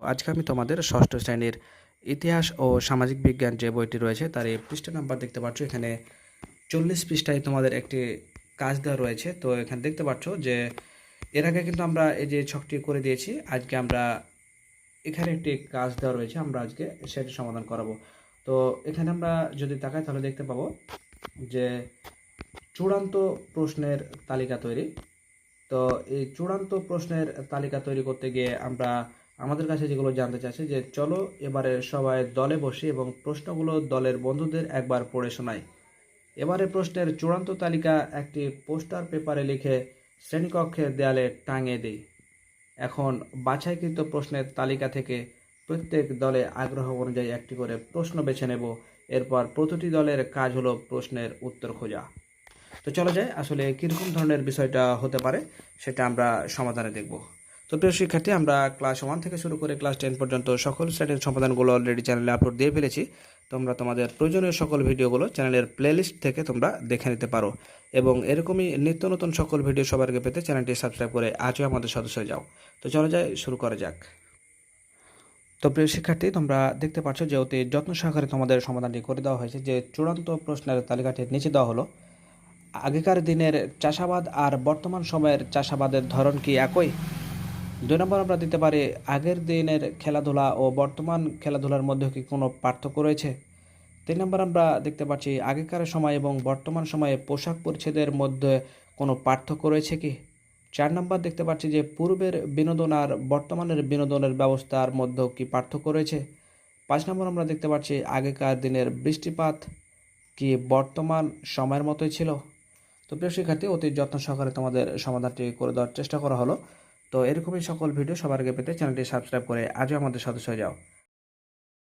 আজকে আমি তোমাদের ষষ্ঠ শ্রেণীর ইতিহাস ও সামাজিক বিজ্ঞান যে বইটি রয়েছে তার এই পৃষ্ঠা নাম্বার দেখতে পাচ্ছ। এখানে 40 পৃষ্ঠায় তোমাদের একটি কাজ দেওয়া রয়েছে। তো এখানে দেখতে পাচ্ছ যে এর আগে কিন্তু আমরা এই যে ছকটি করে দিয়েছি। আজকে আমরা এখানে একটি কাজ দেওয়া রয়েছে, আমরা আজকে সেটি সমাধান করাবো। তো এখানে আমরা যদি তাকাই তাহলে দেখতে পাবো যে চূড়ান্ত প্রশ্নের তালিকা তৈরি। তো এই চূড়ান্ত প্রশ্নের তালিকা তৈরি করতে গিয়ে আমরা আমাদের কাছে যেগুলো জানতে চাচ্ছি যে চলো এবারে সবাই দলে বসি এবং প্রশ্নগুলো দলের বন্ধুদের একবার পড়ে শোনাই। এবারে প্রশ্নের চূড়ান্ত তালিকা একটি পোস্টার পেপারে লিখে শ্রেণীকক্ষের দেয়ালে টাঙিয়ে দিই। এখন বাছাইকৃত প্রশ্নের তালিকা থেকে প্রত্যেক দলে আগ্রহ অনুযায়ী একটি করে প্রশ্ন বেছে নেব। এরপর প্রতিটি দলের কাজ হলো প্রশ্নের উত্তর খোঁজা। তো চলো যাই, আসলে কীরকম ধরনের বিষয়টা হতে পারে সেটা আমরা সমাধানে দেখব। তো প্রিয় শিক্ষার্থী, আমরা ক্লাস 1 থেকে শুরু করে ক্লাস 10 পর্যন্ত সকল শ্রেণীর সমাধানগুলো অলরেডি চ্যানেলে আপলোড দিয়ে ফেলেছি। তোমরা তোমাদের প্রয়োজনীয় সকল ভিডিওগুলো চ্যানেলের প্লেলিস্ট থেকে তোমরা দেখে নিতে পারো এবং এরকমই নিত্য নতুন সকল ভিডিও সবার আগে পেতে চ্যানেলটি সাবস্ক্রাইব করে আজও আমাদের সদস্য হয়ে যাও। তো চলো যাই, শুরু করা যাক। তো প্রিয় শিক্ষার্থী, তোমরা দেখতে পাচ্ছ যে অতি যত্ন সহকারে তোমাদের সমাধানটি করে দেওয়া হয়েছে। যে চূড়ান্ত প্রশ্নের তালিকাটি নিচে দেওয়া হলো। আগেকার দিনের চাষাবাদ আর বর্তমান সময়ের চাষাবাদের ধরন কি একই? 2 নম্বর আমরা দিতে পারি আগের দিনের খেলাধুলা ও বর্তমান খেলাধুলার মধ্যে কি কোনো পার্থক্য রয়েছে? 3 নম্বর আমরা দেখতে পাচ্ছি আগেকার সময় এবং বর্তমান সময়ে পোশাক পরিচ্ছদের মধ্যে কোনো পার্থক্য রয়েছে কি? 4 নম্বর দেখতে পাচ্ছি যে পূর্বের বিনোদন আর বর্তমানের বিনোদনের ব্যবস্থার মধ্যেও কি পার্থক্য রয়েছে? 5 নম্বর আমরা দেখতে পাচ্ছি আগেকার দিনের বৃষ্টিপাত কি বর্তমান সময়ের মতোই ছিল? তো প্রিয় শিক্ষার্থী, অতি যত্ন সহকারে তোমাদের সমাধানটি করে দেওয়ার চেষ্টা করা হলো। তো এরকমই সকল ভিডিও সবার আগে পেতে চ্যানেলটি সাবস্ক্রাইব করে আজও আমাদের সদস্য হয়ে যাও।